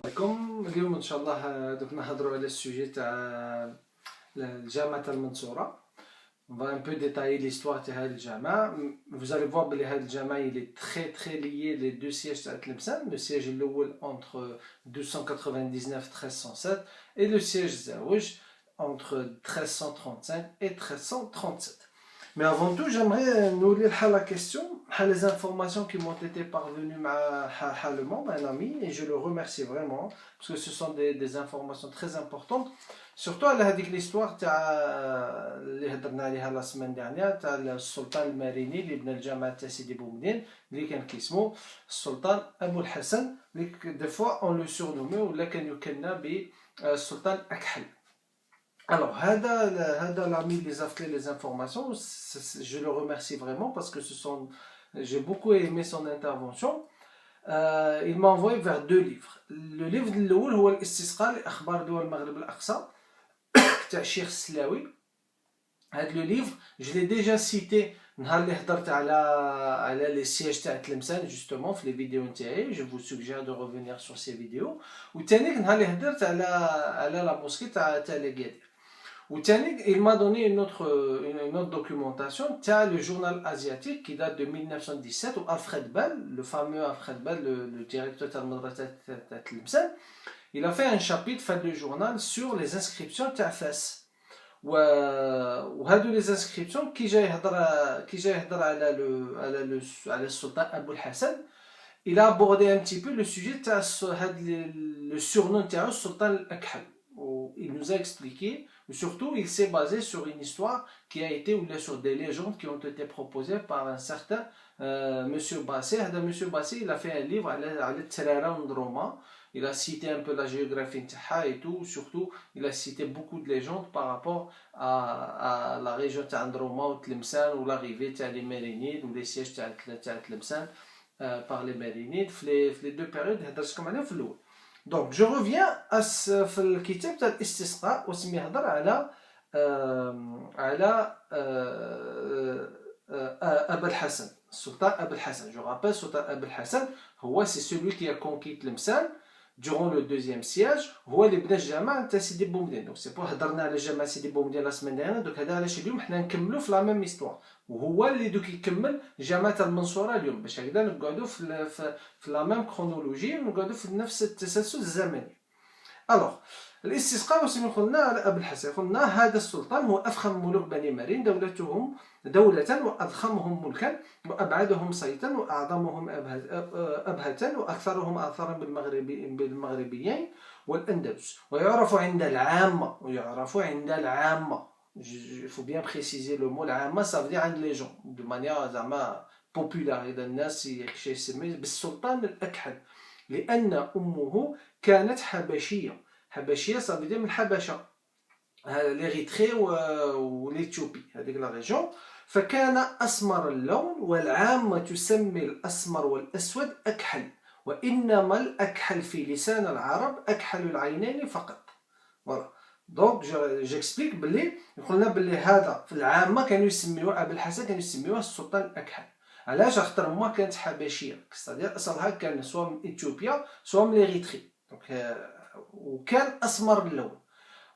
عليكم. اليوم ان شاء الله دوك نهضروا على السوجي تاع الجامعة تاع المنصورة. On va un peu détailler l'histoire de cette jama. Vous allez voir que cette jama il est très lié les deux sièges de Tlemcen. Le siège l'oul entre 1299-1307 et le siège Zaouj entre 1335 et 1337. Mais avant tout, j'aimerais nous lire la question, les informations qui m'ont été parvenues à un ami, et je le remercie vraiment, parce que ce sont des informations très importantes. Surtout à l'histoire اللي هضرنا عليها la semaine dernière تاع السلطان الماريني اللي بنى الجامعة تاع سيدي بومدين اللي كان كيسمو السلطان أبو الحسن اللي دي فوا اون لو سورنومي ولا كان يكنى بالسلطان أكحل. Alors, Hada l'ami les a fait les informations, je le remercie vraiment parce que j'ai beaucoup aimé son intervention. Il m'a envoyé vers deux livres. Le livre de l'oul, c'est l'Istisqa li akhbar doul Maghreb al-Aqsa, تاع الشيخ السلاوي. Le livre, je l'ai déjà cité نهار اللي هضرت على les sièges تاع تلمسان justement في les vidéos نتاعي. Je vous suggère de revenir sur ces vidéos. وثاني نهار اللي هضرت على la mosquée تاع لقادير. Il m'a donné une autre documentation, le journal asiatique qui date de 1917 où Alfred Bell, le fameux Alfred Bell, le directeur de Tlemcen, il a fait un chapitre fait de journal sur les inscriptions de Fès. وهذو les inscriptions qui جاي يهضر على le sultan Abou Hassan. Il a abordé un petit peu le sujet le surnom de sultan Al-Akhal. Il nous a expliqué, surtout il s'est basé sur une histoire qui a été, ou sur des légendes qui ont été proposées par un certain Monsieur Bassé. Monsieur Bassé, il a fait un livre, il a cité un peu la géographie et tout, surtout il a cité beaucoup de légendes par rapport à la région d'Androma ou Tlemcen, ou l'arrivée des Mérinides, ou les sièges de Tlemcen par les Mérinides, les deux périodes, Donc, je reviens à le kitab تاع الاستسقاء وسمي يهضر على أبا الحسن السلطان أبا الحسن. Je rappelle, Sultan Abou Hassan, c'est celui qui a conquis Tlemcen durant le deuxième siège. هو اللي بنى الجامعة تاع سيدي بومدين. Donc c'est pour هضرنا على جامعة سيدي بومدين la semaine dernière. Donc هذا علاش اليوم حنا نكملوا في la même histoire. وهو اللي دوك يكمل جامعة المنصورة اليوم باش هكذا نقعدوا في la même chronologie ونقعدوا في نفس التسلسل الزمني. Alors الاستسقاء وسمي قلنا على أبو الحسن. قلنا هذا السلطان هو أفخم ملوك بني مرين دولة وأضخمهم ملكا وأبعدهم صيتا وأعظمهم أبهة وأكثرهم آثارا بالمغربيين والأندلس. ويعرف عند العامة. Il faut bien préciser le mot العامة, ça veut dire عند les gens de manière populaire. إذا الناس يسميه بالسلطان الأكحل لأن أمه كانت حبشية. ça veut dire من الحبشة, l'Érythrée ou l'Éthiopie, هذيك la région. فكان أسمر اللون والعامة تسمي الأسمر والأسود أكحل وإنما الأكحل في لسان العرب أكحل العينين فقط. Voilà. Donc j'explique بلي قلنا بلي هذا في العامة كانوا يسميوه أبو الحسن, كانوا يسميوه السلطان الأكحل. علاش؟ خاطر أمها كانت حبشية, c'est-à-dire أصلها كان سواء من إثيوبيا سواء من l'Érythrée. وكان أسمر اللون.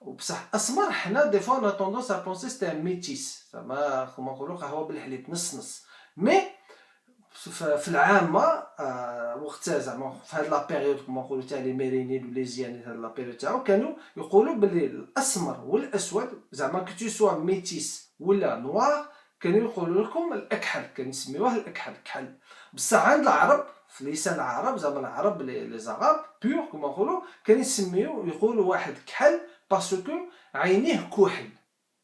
وبصح اسمر حنا دي فوا on a tendance à penser c'était un métis, زعما كما نقولوا قهوه بالحليب نص مي في العامه وقتها زعما في هاد لا بيريود كما نقولوا تاع لي ميرينيد ولي زيانيد هاد لا بيريود تاعو كانوا يقولوا باللي الاسمر والاسود زعما كنتي سوا ميتيس ولا نوار كانوا يقولوا لكم الاكحل, كانوا يسميوه الاكحل كحل. بصح عند العرب في لسان العرب زعما العرب لي زعاب بيور كما نقولوا كانوا يسميو يقولوا واحد كحل parce que عينيه كحل.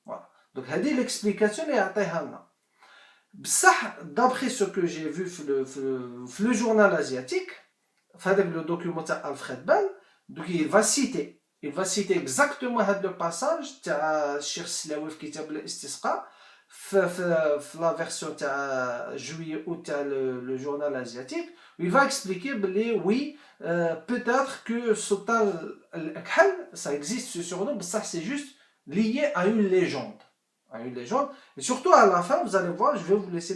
Voilà. Donc هذه l'explication اللي يعطيها لنا. بصح d'après ce que j'ai vu في le journal asiatique في هذاك le document تاع Alfred Bell, donc il va citer exactement هذا le passage تاع الشيخ السلاوي في كتاب الاستسقاء في la version تاع juillet août تاع le journal asiatique. Il va expliquer بلي oui, peut-être que Sultan Al-Akhal, ça existe ce surnom, mais ça c'est juste lié à une légende. Et surtout à la fin, vous allez voir, je vais vous laisser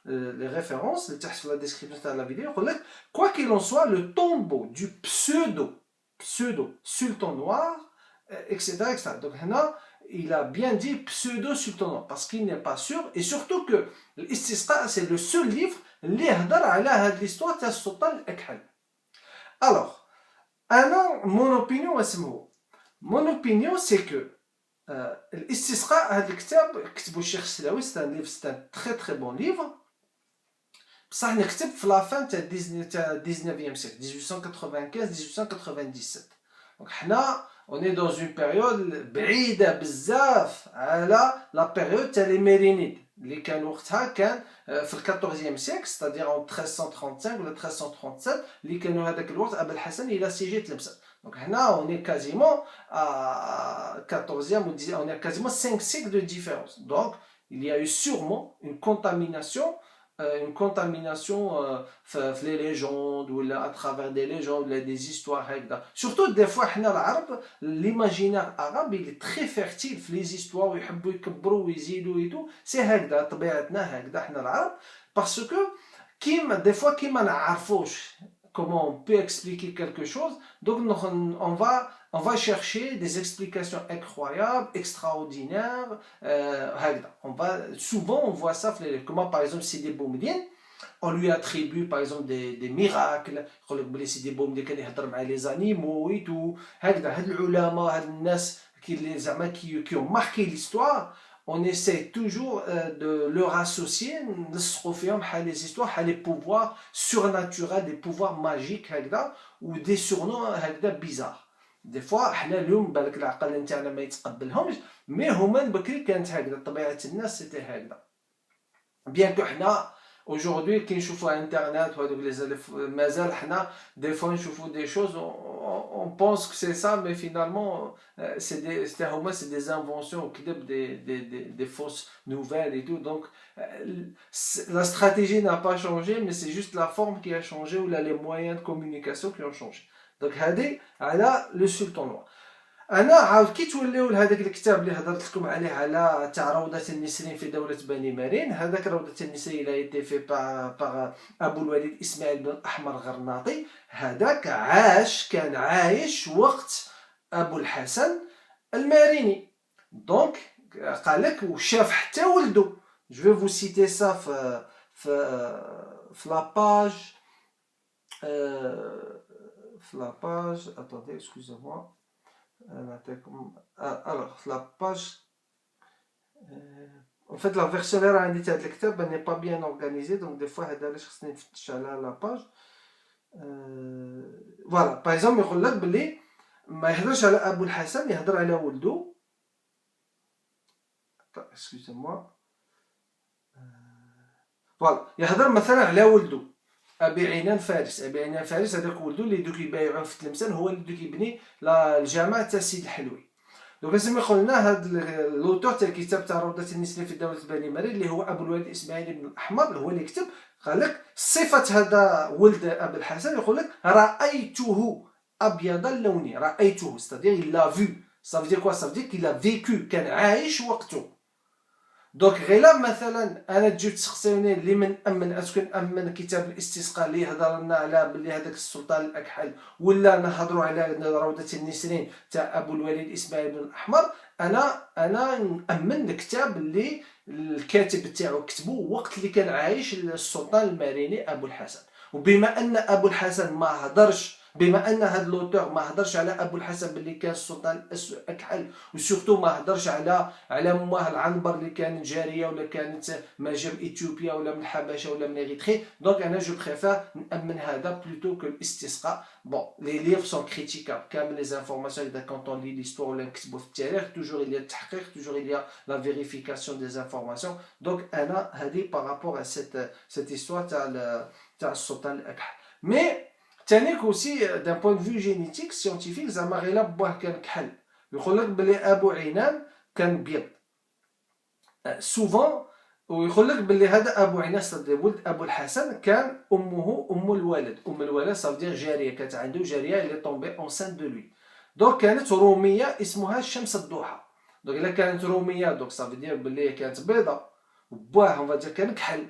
les références اللي تحت في la description تاع la vidéo يقول لك quoi qu'il en soit le tombeau du pseudo sultan noir etc etc donc هنا il a bien dit pseudo sultan noir parce qu'il n'est pas sûr et surtout que l'Istisqa c'est le seul livre اللي يهضر على هاد l'histoire تاع السلطان الأكحل. alors أنا mon opinion اسمه mon opinion c'est que الاستسقاء هذا الكتاب كتبو الشيخ السلاوي c'est un livre c'est un très très bon livre بصح نكتب في لا فان تاع 19e siècle 1895-1897 donc حنا on est dans une période بعيدة بزاف على la période تاع les Mérinides اللي كان وقتها كان في ال 14e siècle c'est-à-dire en 1335 ولا 1337 اللي كانوا هذاك الوقت أبو الحسن إلى سيجي تلمسة. Donc là, on est quasiment à 14e ou 10e, on est à quasiment 5 siècles de différence. Donc, il y a eu sûrement une contamination les légendes ou à travers des légendes, des histoires. Surtout, des fois, l'imaginaire arabe il est très fertile les histoires, c'est parce que des fois, comment on peut expliquer quelque chose, donc on va chercher des explications incroyables, extraordinaires. Souvent on voit ça, comment par exemple Sidi Boumediene, on lui attribue par exemple des miracles, Sidi Boumediene كان يهضر مع les animaux et tout. هاد العلماء هاد الناس qui ont marqué l'histoire, on essaie toujours de leur associer les histoires, les pouvoirs surnaturels, des pouvoirs magiques ou des surnoms bizarres. Des fois احنا اليوم بالك العقل نتاعنا ما يتقبلهمش مي هما بكري كانت هكذا طبيعة الناس سيتي هكذا. bien que احنا aujourd'hui كي نشوفوا انترنت وهذوك لي مازال حنا des fois نشوفوا des choses on pense que c'est ça mais finalement c'est des inventions des fausses nouvelles et tout donc la stratégie n'a pas changé mais c'est juste la forme qui a changé ou là les moyens de communication qui ont changé. donc هذه على le sultan noir. انا عاود كي توليو لهذاك الكتاب اللي هضرت لكم عليه على تاع روضة النسرين في دولة بني مرين هذاك روضة النسرين لا يتي في باغ ابو الوليد اسماعيل بن احمر غرناطي هذاك كان عايش وقت ابو الحسن الماريني دونك قال لك وشاف حتى ولده جو في فو سيتي سا في لا باج attendez excusez-moi. Alors, la page. En fait, la version là n'est pas bien organisée, donc des fois, la page. Voilà, par exemple, il y a des ما يهضرش على أبو الحسن يهضر على ولده. Excusez-moi. Voilà, يهضر مثلا على ولده. أبي عنان فارس هذاك ولدو اللي دوك يبايعوه في تلمسان هو اللي دوك يبني الجامع تاع سيد الحلوي. دوك لازم يقولنا هاد لوتور تاع الكتاب تاع روضة النسرين في دولة بني مرين اللي هو أبو الوليد إسماعيل بن الأحمر هو اللي كتب قال لك صفة هذا ولد أبي الحسن يقول لك رأيته أبيض اللون رأيته c'est-à-dire il l'a vu ça veut dire quoi ça veut dire qu'il a vécu كان عايش وقته. دونك غير مثلا انا تجيو تسقسيوني اللي من امن اسكو نامن كتاب الاستسقاء اللي يهضر لنا على باللي هذاك السلطان الاكحل ولا نهضروا على روضة النسرين تاع ابو الوليد اسماعيل بن الاحمر انا نامن الكتاب اللي الكاتب تاعو كتبه وقت اللي كان عايش السلطان الماريني ابو الحسن. وبما ان ابو الحسن ما هضرش بما ان هاد لوتور ما هضرش على ابو الحسن باللي كان السلطان اكحل وسورتو ما هضرش على ماه العنبر اللي كانت جاريه ولا كانت ما جا من اثيوبيا ولا من الحبشه ولا من اريتري دونك انا جو بريفير نامن هذا بلوتو كو الاستسقاء. بون لي ليف سون كريتيكابل كامل لي زانفورماسيون اذا كونت اون لي ليستوار ولا نكتبوا في التاريخ توجور il y a التحقيق توجور il y a la vérification des informations. دونك انا هذه بارابور ا cette histoire تاع السلطان الاكحل. مي تانيك aussi d'un point de vue génétique scientifique زعما غير باه كان كحل يقول لك بلي ابو عنان كان بيض سوفون ويقول لك بلي هذا ابو عنان ولد ابو الحسن كان امه ام الولد صافي جاريه كانت عنده جاريه اللي طومبي انسان دو لوي دونك كانت روميه اسمها شمس الضحى. دونك الا كانت روميه دونك صافي بلي كانت بيضه وباه كان كحل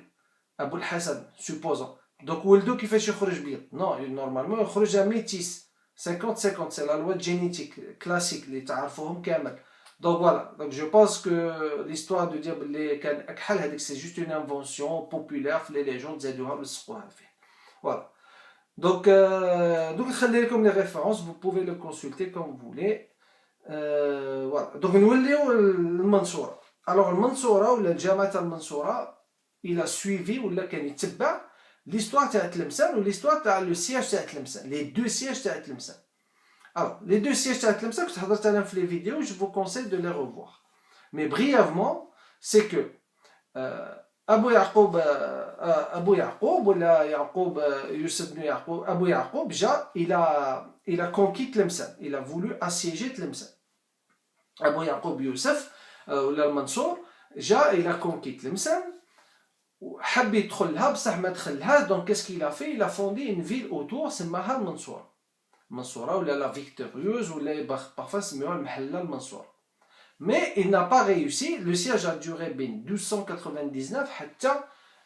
ابو الحسن supposons donc ولدو كيفاش يخرج بيض نو نورمالمون يخرج ميتيس 50 50 سي لا لوا جينيتيك كلاسيك اللي تعرفوهم كامل donc voilà donc je pense que l'histoire de dire اللي كان اكحل هذيك c'est juste une invention populaire في les légendes زادوها ولصقوها فيه voilà donc donc نخلي لكم les références vous pouvez le consulter comme vous voulez voilà donc نوليو المنصورة alors المنصورة ولا الجامعة تاع المنصورة il a suivi ولا كان يتبع l'histoire تاع تلمسان و l'histoire تاع le siège تاع تلمسان les deux sièges تاع تلمسان alors les deux sièges تاع تلمسان كنت حضرت انا في les vidéos je vous conseille de les revoir mais brièvement c'est que أبو يعقوب ولا يعقوب يوسف بن يعقوب أبو يعقوب جا il a conquis تلمسان il a voulu assiéger تلمسان أبو يعقوب يوسف ولا المنصور جا il a conquis تلمسان وحب يدخلها بصح ما دخلها donc qu'est-ce qu'il a fait il a fondé une ville autour سماها المنصورة ولا la victorieuse ولا parfois سميوها المحلة المنصورة mais il n'a pas réussi le siège a duré بين 1299 حتى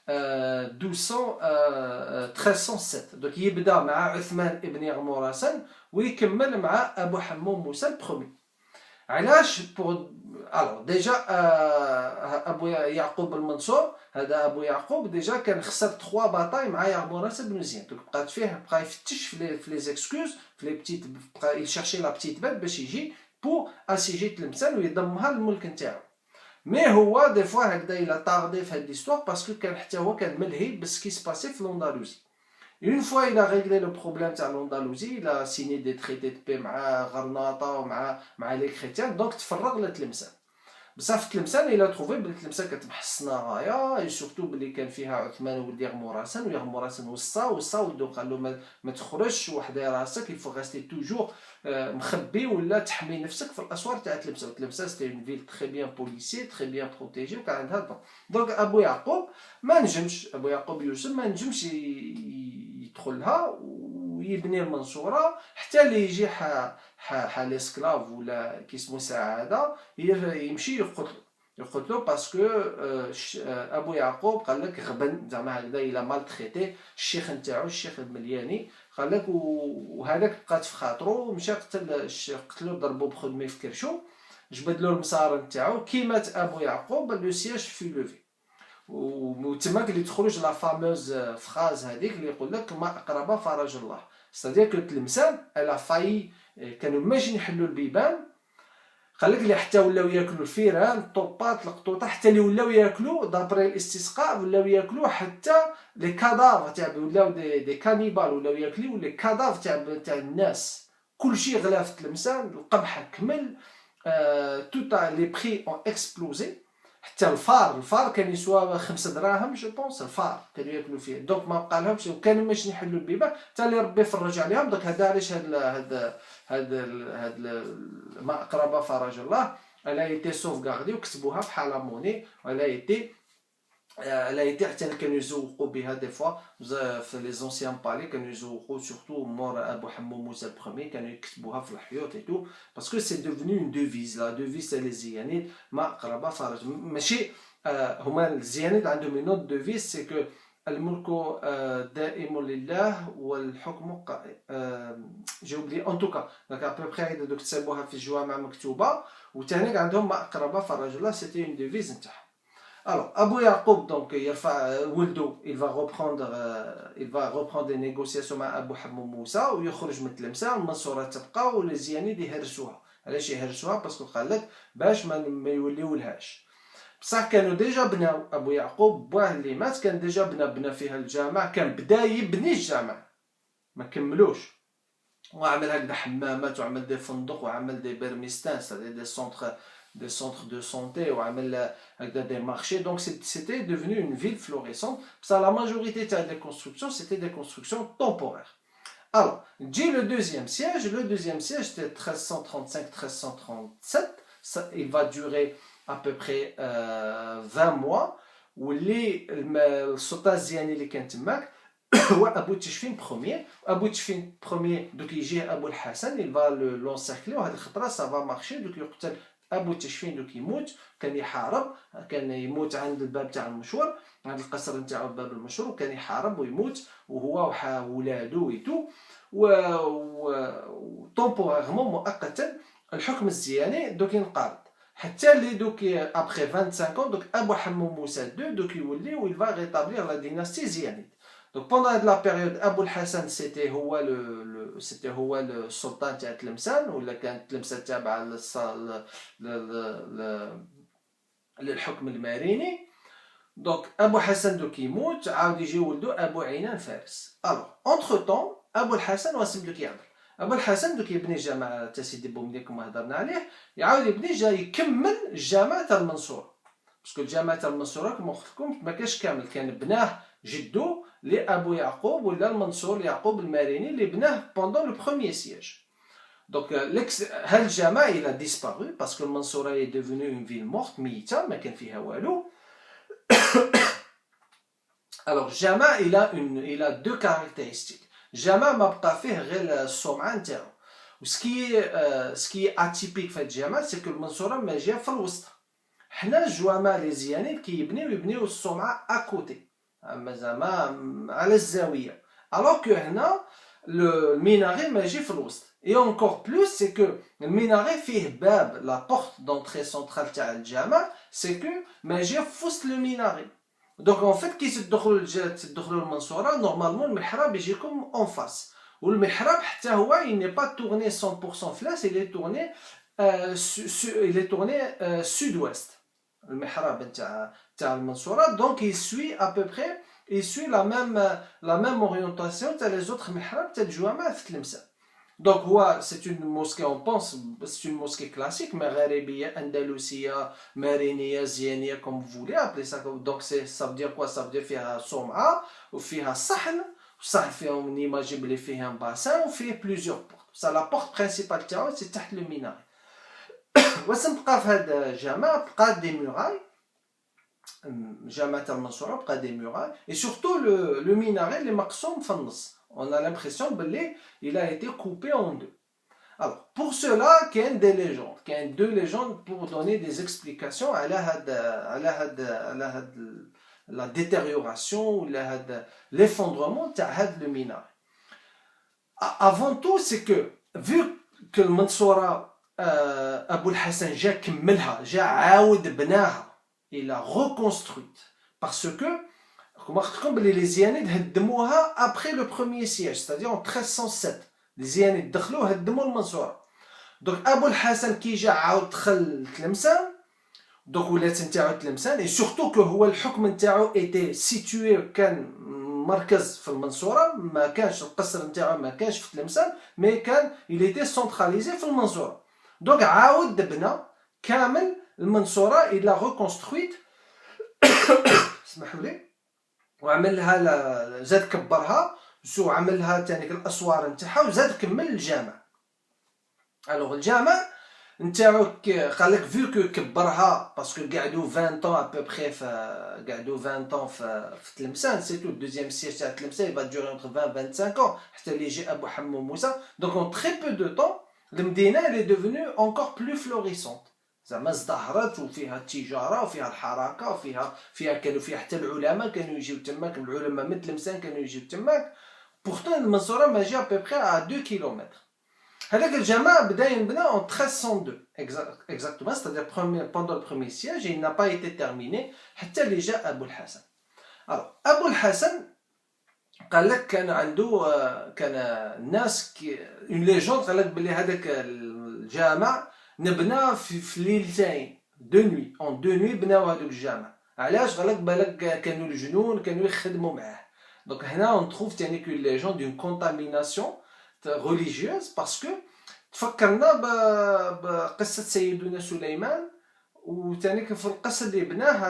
1307 donc يبدا مع عثمان ابن يغمراسان ويكمل مع أبو حمو موسى البرومي علاش pour alors déjà أبو يعقوب المنصور هذا أبو يعقوب ديجا كان خسر 3 باطاي مع يغمراسان بن مزيان دونك بقى يفتش في لي زيكسكوز في لي بتيت بقى يشارشي لا بتيت بات باش يجي بو اسيجي تلمسان ويضمها للملك نتاعو مي هو دي فوا هكذا الى طاردي في هاد ليستوار باسكو كان حتى هو كان ملهي بسكي سباسي في لوندالوزي une fois il a réglé le problème تاع لوندالوزي il a signé des traités de paix مع غرناطة ومع لي كريتيان دونك تفرغ لتلمسان بصح في تلمسان الى تروفي بلي تلمسان كانت محصنه غايه اي سورتو بلي كان فيها عثمان ولد يغمراسان ويغمراسان وصا ولدو قال له ما تخرجش وحدايا راسك il faut rester toujours مخبي ولا تحمي نفسك في الاسوار تاع تلمسان تلمسان سيتي اون فيل تري بيان بوليسي تري بيان بروتيجي وكان عندها الضم دونك ابو يعقوب ما نجمش ابو يعقوب يوسف ما نجمش يدخلها ويبني المنصوره حتى اللي يجي حال اسكلاف ولا كيسمو سعاده يمشي يقتلو باسكو ابو يعقوب قال لك غبن زعما هكذا الى مال تريتي الشيخ نتاعو الشيخ الملياني قال لك وهذاك بقات في خاطرو مشى قتلو ضربو بخدمي في كرشو جبد له المسار نتاعو كي مات ابو يعقوب لو سياج في لوفي وتماك اللي تخرج لا فاموز فراز هذيك اللي يقول لك ما اقرب فرج الله ستادير كو تلمسان الا فاي كانوا ماشي يحلوا البيبان قال لك اللي حتى ولاو ياكلوا الفيران الطوبات القطوطه حتى اللي ولاو ياكلوا دابري الاستسقاء ولاو ياكلوا حتى لي كادافر تاع ولاو دي كانيبال ولاو ياكلوا لي كادافر تاع الناس كلشي غلا في تلمسان القمح كمل توتا لي بري اون اكسبلوزي حتى الفار كان يسوى 5 دراهم جو بونس الفار كانوا ياكلوا فيه دونك ما بقى لهمش وكانوا ماشي يحلوا البيبان حتى اللي ربي يفرج عليهم دونك هذا علاش هاد ما اقرب فرج الله الا ايتي سوفغاردي وكتبوها في حاله موني ولا ايتي حتى كانوا يزوقوا بها دي فوا في لي زونسيان بالي كانوا يزوقوا سورتو مور ابو حمو موسى البرومي كانوا يكتبوها في الحيوط اي تو باسكو سي ديفني اون دوفيز لا دوفيز تاع لي زيانيد ما اقرب فرج ماشي هما الزيانيد عندهم اون اوت دوفيز سي كو الملك دائم لله والحكم جي اوبلي ان توكا دونك ابري هيدا دوك تسموها في الجوامع مكتوبه وثاني عندهم ما اقرب فرج الله سيتي اون دوفيز نتاعهم. Alors, Abou Yacoub, donc, il va reprendre des négociations avec Abou Hamou Moussa, où il va sortir de Tlemcen, Mansoura تبقى و les Zianides يهرسوها. علاش يهرسوها؟ باسكو قال لك باش ما يوليولهاش. بصح كانوا ديجا بناو أبو يعقوب بواه اللي مات كان ديجا بنا فيها الجامع كان بدا يبني الجامع ما كملوش وعمل هكذا حمامات وعمل دي فندق وعمل دي برميستان des centres de santé ou des marchés donc c'était devenu une ville florissante ça la majorité des constructions c'était des constructions temporaires. Alors dit le deuxième siège c'était 1335-1337 il va durer à peu près 20 mois où les السلطة الزياني اللي كانت تماك هو ابو تشفين بروميير ابو تشفين بروميير دوك يجي ابو الحسن il va l'encercler وهاد الخطره ça va marcher دوك يقتل ابو تشفين دوك يموت، كان يحارب، كان يموت عند الباب تاع المشور، عند القصر نتاعو باب المشور، وكان يحارب ويموت وهو وولادو ويتو وطومبوريغمون مؤقتا الحكم الزياني دوك ينقرض حتى اللي دوك ابخي 25 دوك ابو حمو موسى 2 دوك يولي و il va rétablir la dynastie ziyadite. Donc pendant la période Abou Hassan c'était هو السلطان تاع تلمسان ولا كانت تلمسان تابعه للحكم الماريني. دونك ابو حسن دوك يموت عاود يجي ولدو ابو عينان فارس. الوغ اونتر طون ابو الحسن واسم دوك يهضر. ابو الحسن دوك يبني جامع تاع سيدي بومدين كما هضرنا عليه، يعاود يبني جا يكمل الجامع تاع المنصوره، باسكو الجامع تاع المنصوره كما قلت لكم ما كاش كامل، كان بناه جدو لابو يعقوب ولا المنصور يعقوب الماريني اللي بناه بوندون لو بروميير سياج. دونك هاد الجامع الى ديسبارو باسكو المنصوره هي ديفوني اون فيل مورت ميته ما كان فيها والو. Alors الجامع الى دو كاركتيرستيك. الجامع ما بقى فيه غير الصومعه نتاعو، سكي اتيبيك في هاد الجامع سي كو المنصوره ما جا في الوسط. حنا الجوامع لي زيانين يبنيو الصومعه اكوتي زعما على الزاويه، الوغ كو هنا الميناري ما يجي في الوسط. اي اونكور بلوس سي كو الميناري فيه باب لا بورت دونطري سونترال تاع الجامع سي كو ما يجي في وسط لو ميناري. دونك اون فيت كي تدخلوا المنصوره نورمالمون المحراب يجيكم اون فاس، والمحراب حتى هو il n'est pas tourné 100% فلاس، il est tourné sud-ouest. المحراب تاع المنصوره دونك il suit à peu près la même orientation تاع les autres محراب تاع الجوامع في تلمسان. Donc c'est une mosquée, on pense c'est une mosquée classique, maghrébia, andalousia, mariniya, ziania, comme vous voulez appeler ça. Donc ça veut dire quoi? Ça veut dire فيها صومعة وفيها صحن، صحن فيها une image اللي فيها un bassin وفيه plusieurs portes. Ça la porte principale تاعو c'est تحت le minaret. واسم بقى في هذا الجامع بقى دي موراي، جامع تاع المنصورة بقى دي موراي et surtout le minaret اللي مقسوم في النص. On a l'impression qu'il a été coupé en deux. Alors, pour cela, il y a des légendes. Il y a deux légendes pour donner des explications à la détérioration ou l'effondrement de le minaret. Avant tout, c'est que, vu que le Mansoura, Abou Hassan, J'a كملها, J'a عاود بناها, il a reconstruite. Parce que, les Ziyanides هدموها après le premier siège, c'est-à-dire en 1307. Les Ziyanides دخلوا هدموا المنصورة. Donc Abou Hassan كي جا عاود دخل تلمسان، donc ولات نتاعو تلمسان، et surtout que هو الحكم نتاعو était situé كان مركز في المنصورة، ما كانش القصر نتاعو ما كانش في تلمسان، mais كان il était centralisé في المنصورة. Donc عاود بنى كامل المنصورة، il l'a reconstruite. اسمحوا لي. وعملها زاد كبرها، عملها تانيك الاسوار نتاعها وزاد كمل الجامع. الوغ الجامع نتاعو قالك فيو كو كبرها باسكو قعدوا 20 طون ابوبخي قعدوا 20 طون في تلمسان، سي تو الدوزيام سياج تاع تلمسان va durer entre 20 25 ans حتى اللي يجي ابو حمو موسى. دونك en très peu de temps المدينه elle est devenue encore plus florissante، زعما ازدهرت وفيها التجاره وفيها الحركه وفيها كانوا فيها حتى العلماء كانوا يجيو تماك، العلماء من تلمسان كانوا يجيو تماك. بورتون المنصوره ما جا ابوبخي ا 2 كيلومتر. هذاك الجامع بدا ينبنى en 1302 exactement, c'est-à-dire pendant le premier siège, il n'a pas été terminé حتى اللي جاء ابو الحسن. alors ابو الحسن قال لك كان عنده كان الناس اون ليجوند قال لك بلي هذاك الجامع نبنى في ليلتين، دو نوي اون دو نوي بناو هذوك الجامع. علاش؟ قال لك بالك كانوا الجنون كانوا يخدموا معاه. دونك هنا اون تروف تاني كو ليجوند دون كونتاميناسيون religieuse parce que تفكرنا بقصة سيدنا سليمان، وتانيك في القصر اللي بناه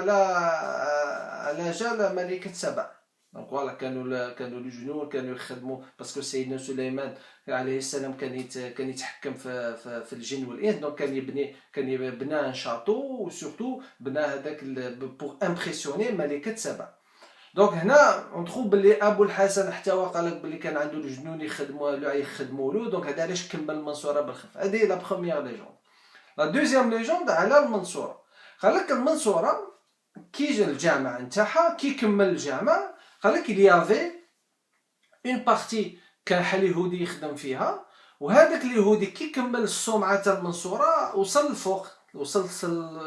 على جال ملكة سبع. دونك فوالا كانوا الجنون كانوا يخدموا باسكو سيدنا سليمان عليه السلام كان يتحكم في الجن والانس. دونك كان بنى ان شاطو وسورتو بنى هذاك بور امبرسيوني ملكة سبع. دونك هنا نتخوف باللي ابو الحسن حتى هو قال لك باللي كان عنده الجنون يخدموا له. دونك هذا علاش كمل المنصوره بالخف. هذه لا بروميير ليجوند. لا دوزيام ليجوند على المنصورة. قال لك المنصورة كي جا الجامع نتاعها كي كمل الجامع قال لك اليافي اون بارتي كان حال يهودي يخدم فيها، وهذاك اليهودي كي كمل الصومعة تاع المنصورة وصل الفوق، وصل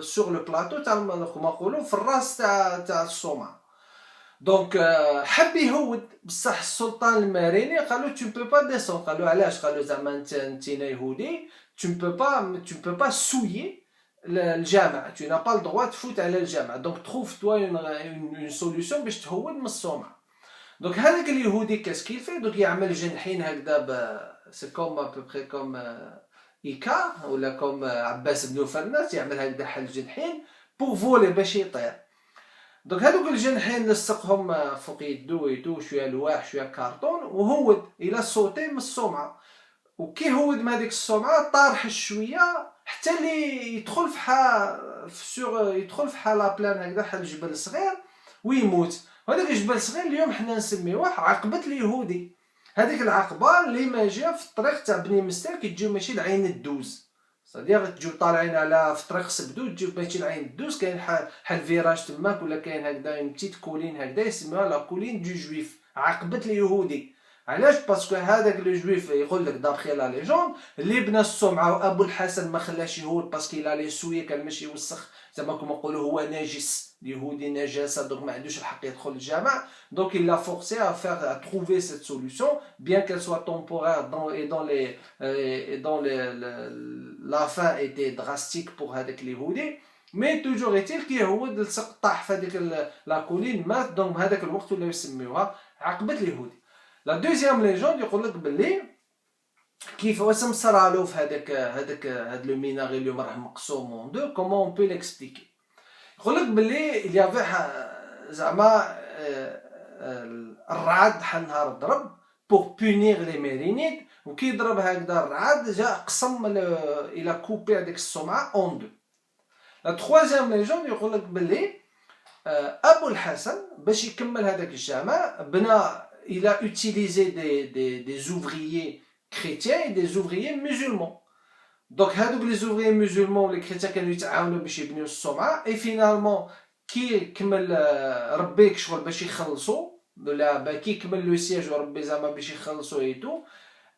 سوغ لو بلاطو تاع كما نقولوا في الراس تاع الصومعة. دونك حب يهود بصح السلطان الماريني قالو tu peux pas descendre. قالو علاش؟ قالو زعما انت يهودي tu peux pas souiller الجامع، tu n'as pas le droit تفوت على الجامع، دونك trouve toi une solution باش تهود من الصومعة. دونك هذاك اليهودي كاسكيل في دونك يعمل جنحين هكذا سي كوم ابوبري كوم ايكار ولا كوم عباس بن فرناس، يعمل هكذا حل جنحين بور فولي باش يطير. دونك هذوك الجنحين لصقهم فوق يدو ويدو شويه لواح شويه كارطون وهود الى صوتي من الصومعه، وكي هود من هذيك الصومعه طارح شويه حتى اللي يدخل في حال بلان هكذا حال جبل صغير ويموت. وهذاك الجبل الصغير اليوم حنا نسميوه عقبة اليهودي. هذيك العقبة اللي ما جا في الطريق تاع بني مستر كي تجيو ماشي لعين الدوز، صديق تجيو طالعين على في طريق سبدو تجيو ماشي لعين الدوز، كاين حال فيراج تماك ولا كاين هكذا اون بتيت كولين هكذا يسموها لا كولين دو جويف، عقبة اليهودي. علاش؟ باسكو هذاك لو جويف يقول لك دابخي لا ليجوند اللي بنى الصومعه وابو الحسن ما خلاش يهود باسكو لا لي سويه كان ماشي يوسخ زعما كما نقولوا هو نجس، اليهودي نجاسه دونك ما عندوش الحق يدخل الجامع. دونك il l'a forcé à trouver cette solution bien qu'elle soit temporaire la fin était drastique pour هذاك اليهودي، مي توجور ايتيل كي هو لصق طاح في هذيك لا كولين مات. دونك بهذاك الوقت ولاو يسميوها عقبة اليهودي. لا دوزيام ليجوند يقول لك باللي كيف واسم صرالو في هذاك لو ميناغي اللي راه مقسوم اون دو كومون اون بو ليكسبليكي. يقول لك باللي يافي زعما الرعد حل نهار ضرب بور بونيغ لي ميرينيد، وكي ضرب هكذا الرعد جا قسم الى كوبي هذيك الصومعه اون دو. لا تروازيام ليجوند يقول لك باللي ابو الحسن باش يكمل هذاك الجامع بنى il a utilisé des ouvriers chrétiens et des ouvriers musulmans. Donc هادوك les ouvriers musulmans les chrétiens كانوا يتعاونوا باش يبنيو الصومعة، et finalement كي كمل ربيك شغل باش يخلصوا ولا كي كمل لو سياج وربي زعما باش يخلصوا ايتو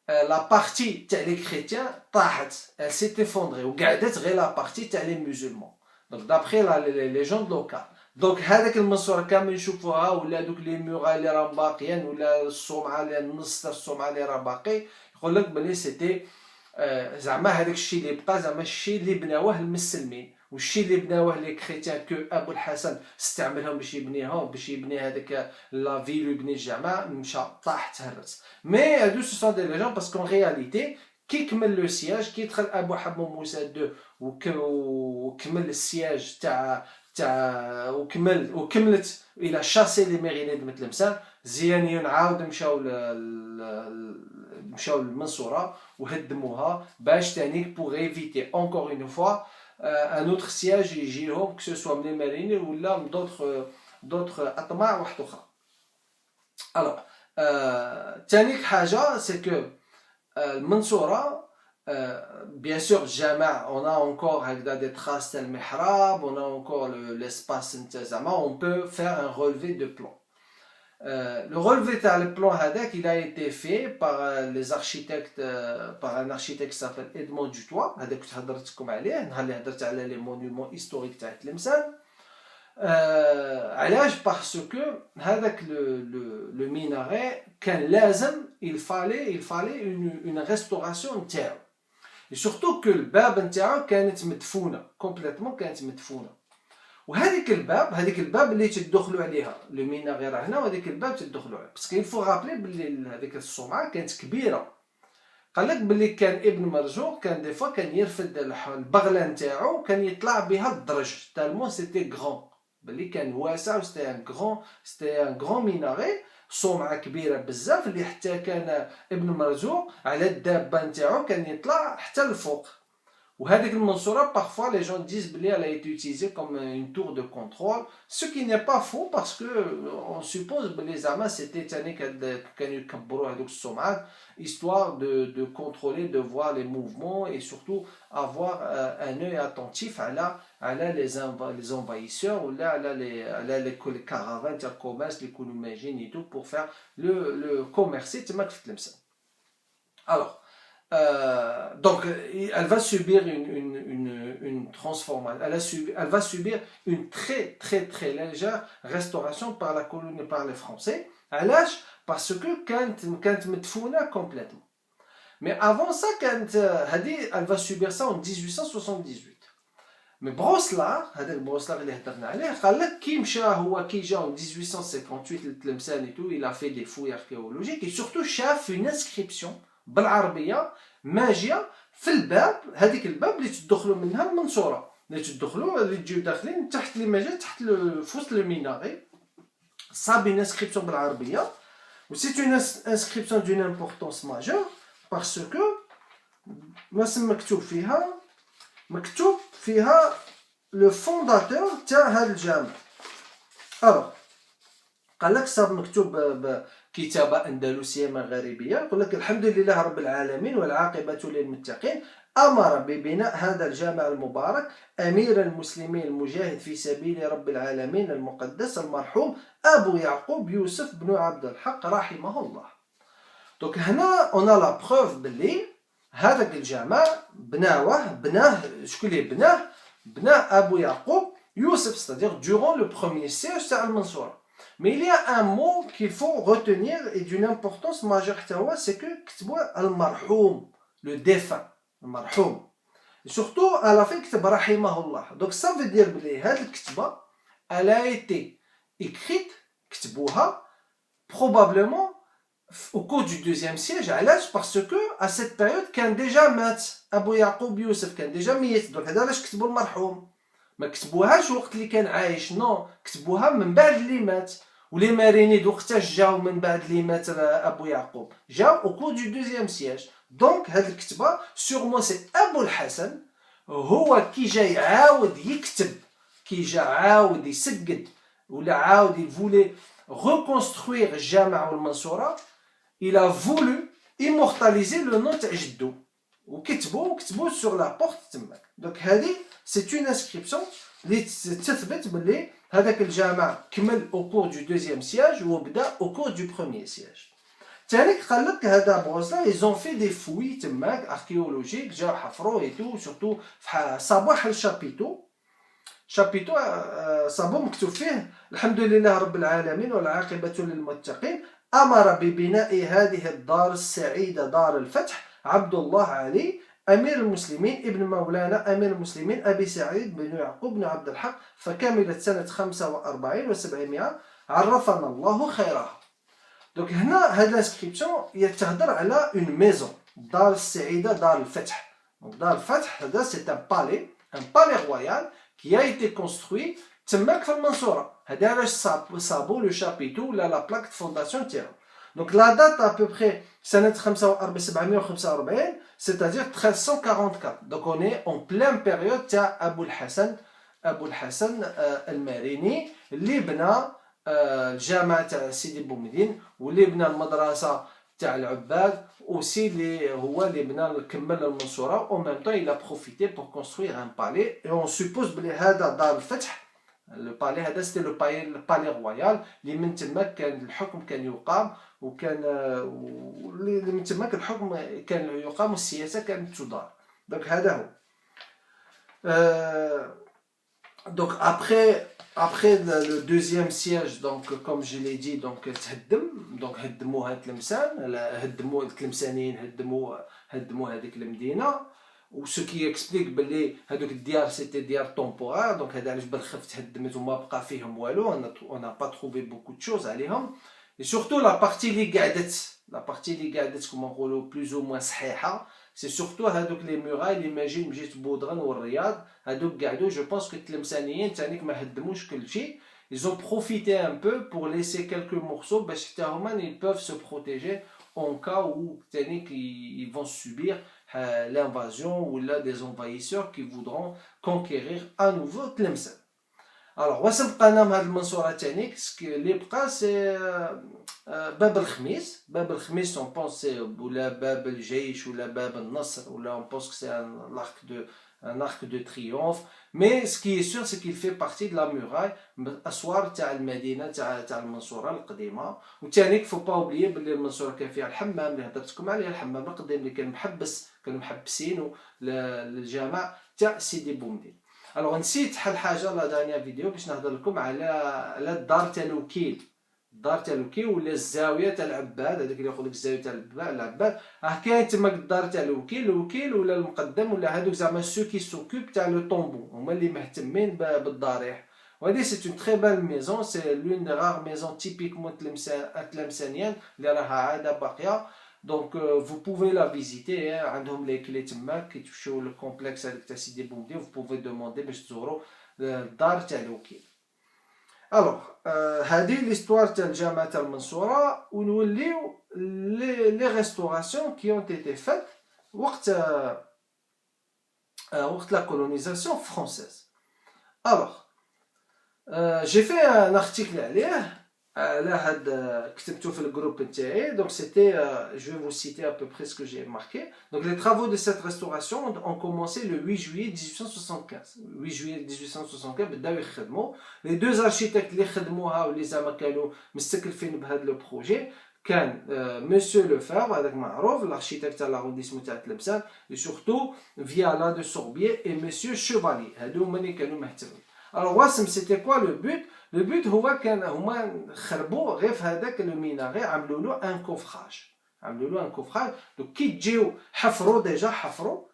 لا بارتي تاع لي كريتيان طاحت elle s'est effondrée وقعدت غير لا بارتي تاع لي musulmans. Donc d'après les légendes locales. دونك هذاك المنصورة كامل نشوفوها ولا دوك لي ميغا اللي راهم باقيين ولا الصومعة اللي النص تاع الصومعة اللي راه باقي، يقول لك بلي سيتي زعما هذاك الشيء اللي بقى زعما الشيء اللي بناوه المسلمين، والشيء اللي بناوه لي كريتيان كو ابو الحسن استعملهم باش يبنيهم باش يبني هذاك لا فيل ويبني الجامع مشى طاح تهرس. مي هادو سو سون دي ليجون باسكو ان رياليتي كي كمل لو سياج كي دخل ابو حمو موسى دو وكمل السياج تاع وكملت الى شاسي لي ميرينيد مثل تلمسان زيانيون عاود مشاو للمنصورة وهدموها باش تانيك بوغ ايفيتي اونكور اون فوا ان اوتر سياج يجيهم كو سوا من الماريني ولا من دوطخ اطماع واحد اخرى. الوغ تانيك حاجه سي كو المنصورة bien sûr الجامع on a encore هكذا des traces تاع المحراب on a encore l'espace نتا زعما on peut faire un relevé de plan. Le relevé تاع le plan هذاك il a été fait par les architectes par un architecte qui s'appelle Edmond Dutoit. هذاك كنت هضرتكم عليه نهار اللي هضرت على لي مونيومون هيستوريك تاع تلمسان. علاش؟ باسكو هذاك لو ميناري كان لازم il fallait une restauration نتاعو. Et surtout que الباب نتاعو كانت مدفونه كومبليتمون كانت مدفونه، وهذيك الباب اللي تدخلوا عليها لو مينا غير هنا وهذيك الباب تدخلوا عليها باسكو يفو رابلي بلي هذيك الصومعه كانت كبيره. قال لك بلي كان ابن مرزوق كان دي فوا كان يرفد البغله نتاعو كان يطلع بها الدرج تالمون سيتي غران بلي كان واسع وستي ان غران ميناري صومعه كبيره بزاف اللي حتى كان ابن مرزوق على الدابه نتاعو كان يطلع حتى الفوق. وهذيك المنصورة parfois les gens disent qu'elle a été utilisée comme une tour de contrôle, ce qui n'est pas faux parce que on suppose que les amas c'était كانوا يكبروا هذوك السمعات histoire de contrôler, de voir les mouvements et surtout avoir un œil attentif à les envahisseurs ou là les caravanes تاع commerce اللي يكونوا ماجين et tout pour faire le commerce تما في تلمسان. Alors donc, elle va subir une transformation, elle va subir une très légère restauration par la colonie, par les Français. Parce que quand مدفونة complètement. Mais avant ça, elle va subir ça en 1878. Mais Breslau, هذاك بروسلار اللي هضرنا عليه قال لك كي مشى هو كي جا en 1858 لتلمسان et tout, il a fait des fouilles archéologiques et surtout شاف une inscription بالعربيه ماجيه في الباب، هذيك الباب اللي تدخلوا منها المنصوره، اللي تدخلوا اللي تجيو داخلين تحت اللي ماجيه تحت في وسط الميناري صاب une inscription بالعربيه و c'est une inscription d'une importance majeure parce que مكتوب فيها le fondateur تاع هذا الجامع. alors قال لك صاب مكتوب كتابة أندلسية مغاربية، يقول لك الحمد لله رب العالمين والعاقبة للمتقين، أمر ببناء هذا الجامع المبارك أمير المسلمين المجاهد في سبيل رب العالمين المقدس المرحوم أبو يعقوب يوسف بن عبد الحق رحمه الله. دونك هنا on a la preuve بلي هذاك الجامع بناه شكون اللي بناه أبو يعقوب يوسف، c'est-à-dire durant le premier siège تاع المنصورة. Mais il y a un mot qu'il faut retenir et d'une importance majeure, c'est que al-marhoum, le défunt, al-marhoum. Et surtout, à la fin, كتب رحمه الله. Donc ça veut dire que cette الكتبة, elle a été écrite, كتبوها, probablement au cours du deuxième siège, parce que à cette période, كان déjà مات أبو يعقوب يوسف، كان déjà ميت. Donc هذا علاش كتبوا المرحوم. ما كتبوهاش وقت اللي كان عايش، نو، كتبوها من بعد اللي مات. ولي مارينيد وقتاش جاو من بعد اللي مات ابو يعقوب؟ جاو او كور دو دوزيام سياج. دونك هاد الكتبه سيغمون سي ابو الحسن هو كي جا يعاود يكتب، كي جا عاود يسقد ولا عاود يفولي ريكونستروير الجامع والمنصوره، il a voulu immortaliser le nom تاع جدو وكتبوا سور لا بورت تماك. دونك هذه سي اون انسكريبسيون اللي تثبت باللي هذاك الجامع كمل au cours du deuxième siège وبدا au cours du premier siège. تاني قال لك هذا بروسلا ils ont fait des fouilles تماك archéologiques، جاو حفروا et tout، surtout صابوا حل شابيتو صابوا مكتوب فيه الحمد لله رب العالمين والعاقبة للمتقين، أمر ببناء هذه الدار السعيدة دار الفتح عبد الله علي أمير المسلمين ابن مولانا أمير المسلمين أبي سعيد بن يعقوب بن عبد الحق، فكملت سنة 45 و700 عرفنا الله خيرها. دونك هنا هاد الانسكريبسيون يتهضر على اون ميزون، دار السعيدة دار الفتح. دار الفتح هذا سي ان بالي رويال كي a été construit تماك في المنصورة. هذا علاش صابو لو شابيتو ولا لا بلاك فونداسيون تاعو. Donc la date à peu près سنة 745 c'est-à-dire 1344. Donc on est en pleine période تاع أبو الحسن الماريني اللي بنى الجامع تاع سيدي بومدين واللي بنى المدرسة تاع العباد aussi اللي بنى كمل المنصورة. En même temps il a profité pour construire un palais et on suppose بلي هذا دار الفتح لو بالي هذا سيتي لو بالي رويال اللي من تماك كان الحكم كان يقام وكان اللي من تماك الحكم كان يقام والسياسه كانت تدار. دونك هذا هو. Donc après le deuxième siège, donc comme je l'ai dit, donc تهدم، donc هدموا هاد تلمسان، هدموا التلمسانيين، هدموا هذيك المدينه. و ce qui explique بلي هذوك الديار سيتي ديار طومبورير. دونك هذا علاش بالخف تهدمت وما بقى فيهم والو، on n'a pas trouvé beaucoup de choses عليهم. et surtout la partie اللي قعدت كما نقولوا plus ou moins صحيحه، c'est surtout هذوك لي موراي اللي ماجين مجيت بودغن والرياض، هذوك قعدوا جو بونس كو التلمسانيين تانيك ما هدموش كل شيء. ils ont profité un peu pour laisser quelques morceaux باش حتى هما ils peuvent se protéger en cas où ils vont subir l'invasion ou là des envahisseurs qui voudront conquérir à nouveau Tlemcen. Alors, واش بقانا من هاد المنصورة تاني اللي بقى سي باب الخميس. باب الخميس on pense ولا باب الجيش ولا باب النصر ولا on pense que c'est un arc de triomphe. Mais ce qui est sûr c'est qu'il fait partie de la muraille الاسوار تاع المدينة تاع المنصورة القديمة. وتاني faut pas oublier بلي المنصورة كان فيها الحمام اللي هضرتكم عليه، الحمام القديم اللي كان كانوا محبسينه للجامع تاع سيدي بومدين. الوغ نسيت شحال حاجه لا دانيا فيديو باش نهضر لكم على الدار تاع الوكيل. الدار تاع الوكيل ولا الزاويه تاع العباد، هذاك اللي يقول لك الزاويه تاع العباد كاين تما الدار تاع الوكيل ولا المقدم ولا هذوك زعما سو كي سوكوب تاع لو طومبو، هما اللي مهتمين بالضريح. وهذه سي اون تري بال ميزون، سي لون دي رار ميزون تيبيكمون تلمسانيان اللي راها عاده باقيه. Donc vous pouvez la visiter, عندهم les clés تماك كي تمشيو للكومبلكس هذاك تاع سيدي بومدين. vous pouvez demander باش تزوروا الدار تاع الوكيل. الوغ هذه ليستوار تاع الجامعة تاع المنصورة. ونوليو لي ريستوراسيون كي اون ايتي فات وقت لا كولونيزاسيون فرونسيز. الوغ جي في ان ارتيكل عليه على هاد كتبتو في الجروب نتاعي. دونك سيتي je vais vous citer à peu près ce que j'ai marqué. Donc les travaux de cette restauration ont commencé le 8 juillet 1875. 8 juillet 1875 بداو يخدموا. les deux architectes اللي خدموها واللي زعما كانوا مستكلفين بهذا لو بروجي كان مسيو لوفير هذاك معروف الارشيتكت تاع لاغوديسمون تاع تلمسان، et surtout فيالا دو سوربيي et مسيو شوفالي، هادو هما اللي كانوا مهتمين. Alors واسم سيتي كوا لو بوت؟ لو بوت هو كان هما خربوا غير في هذاك لو ميناري، عملوا له ان كوفراج. دونك كي تجيو حفروا ديجا حفروا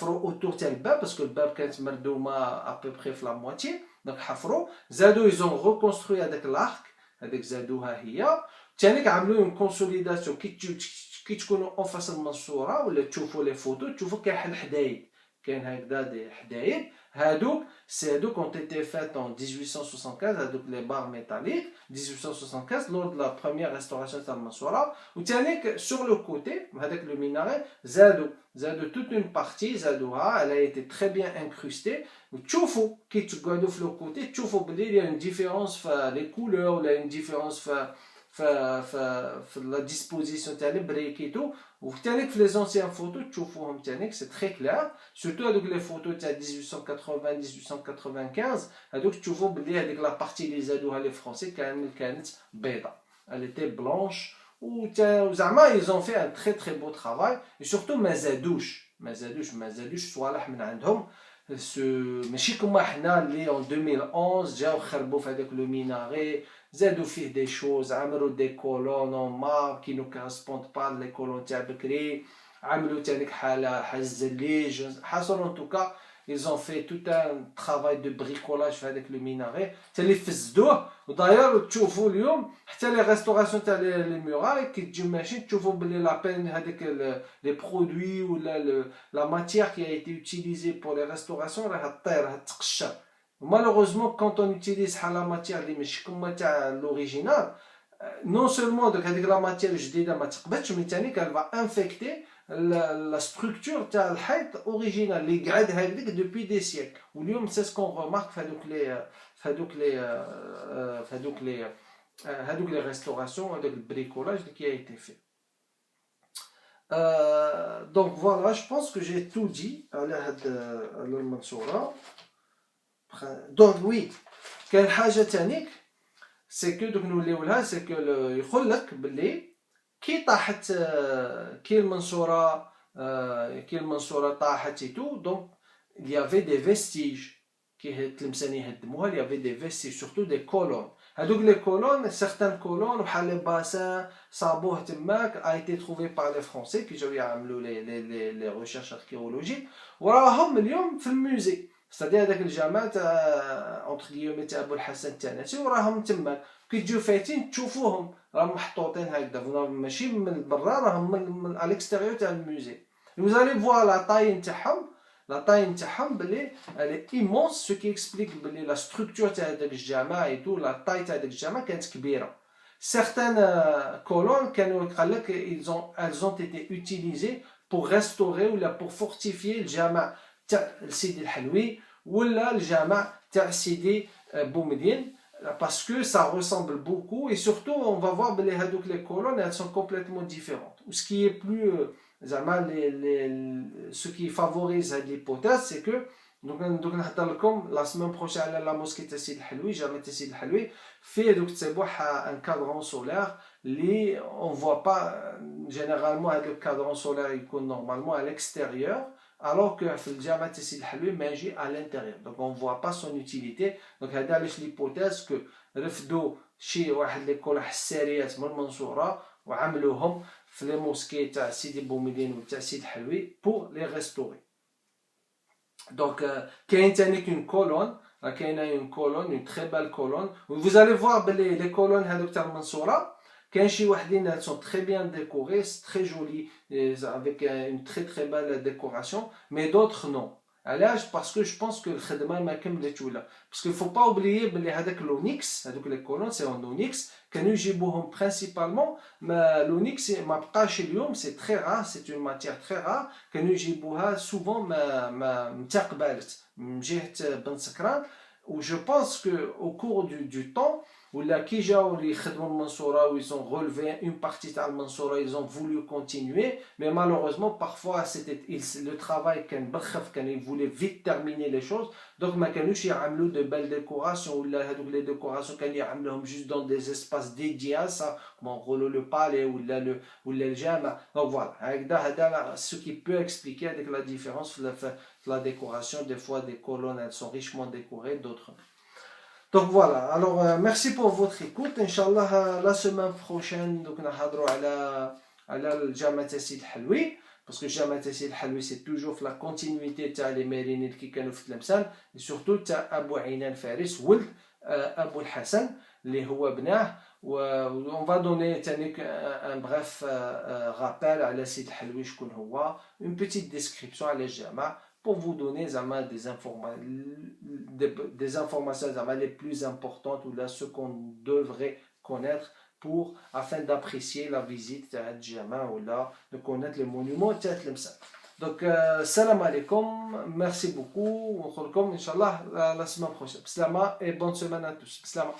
اوتور تاع الباب باسكو الباب كانت مردومه ابوبخي في لا مواتي. دونك حفروا زادوا يزون ريكونستروي هذاك لارك هذاك زادوها هي. ثاني عملوا اون كونسوليداسيون كي تكونوا اون فاس المنصوره ولا تشوفوا لي فوتو تشوفوا كاين الحدايد، كاين هكذا دي حدايد. هادوك ont été faites en 1875 هادوك لي بار ميتاليك 1875 lors de la première restauration تاع المنصورة. وثاني sur le côté هذاك لو ميناري زادوا toute une partie زادوها، elle a été très bien incrustée. وتشوفوا كي تقعدوا في لو كوتي تشوفوا بلي y a une différence في لي كولور ولا une différence في لا ديسبوزيسيون تاع البريكيتو. وثاني في لي زونسيان فوتو تشوفوهم ثاني سي تري كلير، سورتو هذوك لي فوتو تاع 1880 1895 هذوك تشوفوا بلي هذيك لا بارتي اللي زادوها لي فرونسي كانت بيضاء، elle était blanche. وزعما ils ont fait un très beau travail. et surtout ما زادوش صوالح من عندهم ماشي كما حنا اللي en 2011 جاو خربوا في هذاك لو ميناري زادوا فيه دي شوز، عملوا دي كولون اون مار كي نو كورسبوند با لي كولون تاع بكري، عملوا تانيك حاجه الزليج حصلوا ان توكا ils ont fait tout un travail de bricolage في هذاك لو ميناري حتى اللي فزدوه. وداير تشوفوا اليوم حتى لي ريستوراسيون تاع لي ميراي كي تجيو ماشي تشوفوا بلي لا بين هذاك لي برودوي ولا لا ماتيير كي ايتي يوتيليزي بور لي ريستوراسيون راها طير راها تقشر. malheureusement quand on utilise la matière اللي ماشي كما تاع لوريجينال non seulement داك هذيك لا ماتيير الجديده ما تقبلش مي ثاني كان va infecter la structure تاع الحيط اوريجينال اللي قعد هكذاك دوبي دي سيكل. واليوم سي سكون ريمارك في هذوك لي ريستوراسيون هذاك البريكولاج اللي كي ايتي في. donc voilà, je pense que j'ai tout dit على هاد المنصوره. donc oui كاين حاجه ثانيك سي كو دوك نوليو لها سي كو يقول لك بلي كي طاحت كي المنصوره طاحت تو. دونك il y avait des vestiges كي تلمساني يهدموها. il y avait des vestiges surtout des colonnes. هذوك لي كولون certaines colonnes بحال لي باسان صابوه تماك a été trouvé par les français كي جاو يعملوا لي recherches archéologiques وراهم اليوم في الموزي. ستادير هذاك الجامع تاع اونتر غيومي تاع ابو الحسن التانسي وراهم تماك كي تجيو فايتين تشوفوهم راهم محطوطين هكذا ماشي من برا راهم من الاكستيريور تاع الموزي. وزالي فوا لا طاي نتاعهم بلي الي ايمونس سو كي اكسبليك بلي لا ستركتور تاع هذاك الجامع اي تو لا طاي تاع هذاك الجامع كانت كبيره. certaines colonnes elles ont été utilisées pour restaurer ou pour fortifier le jama تاع Sidi el-Haloui ou le jama تاع Sidi Boumediene, parce que ça ressemble beaucoup, et surtout on va voir que les colonnes elles sont complètement différentes. Ce qui est plus ce qui favorise l'hypothèse, c'est que donc la semaine prochaine la mosquée de Sidi el-Haloui, jama de Sidi el-Haloui fait un cadran solaire. On ne voit pas généralement le cadran solaire il est normalement à l'extérieur, alors que le Jama de Sidi el-Haloui magie à l'intérieur, donc on ne voit pas son utilité. Donc c'est l'hypothèse que رفدوا شي واحد ليكول حساريات من المنصورة وعملوهم في لي موسكي تاع سيدي بومدين وتاع سيدي الحلوي pour les restaurer. Donc كاين تاني une colonne, une colonne, une très belle colonne. Vous allez voir les colonnes هذوك تاع المنصورة كاين شي وحدين elles sont très bien décorées, c'est très joli avec une très très belle décoration, mais d'autres non. علاش؟ parce que je pense que الخدمه ما كملتش ولا parce qu'il faut pas oublier بلي هذاك l'onyx هذوك les colonnes c'est en onyx كانوا يجيبوهم principalement ما l'onyx ما بقاش اليوم c'est très rare, c'est une matière très rare كانوا يجيبوها souvent ما متقبلت من جهه بن سكران. Où je pense que au cours du temps où la Kijaou les Khedmoun Mansoura où ils ont relevé une partie de Mansoura, ils ont voulu continuer, mais malheureusement parfois le travail ils voulaient vite terminer les choses, donc ma kanouch ya'amlou de belles décorations ou les décorations kan ya'amlouhom juste dans des espaces dédiés à ça, comme le palais ou le jama. Donc voilà, avec ce qui peut expliquer avec la différence la décoration. Des fois des colonnes elles sont richement décorées, d'autres. Donc voilà, alors merci pour votre écoute. Inch'Allah la semaine prochaine donc on va على الجامع سيد الحلوي, parce que الجامع سيد الحلوي c'est toujours la continuité تاع les ميرينيد qui كانوا في تلمسان, et surtout تاع ابو عينان فارس ولد ابو الحسن اللي هو بناه. on va donner un bref rappel على سيد الحلوي شكون هو, une petite description على الجامع pour vous donner des informations les plus importantes ou là ce qu'on devrait connaître afin d'apprécier la visite à Djama ou là de connaître les monuments de Tlemcen. Donc salam alaikum, merci beaucoup, on se retrouve inchallah la semaine prochaine. Slama et bonne semaine à tous. Slama.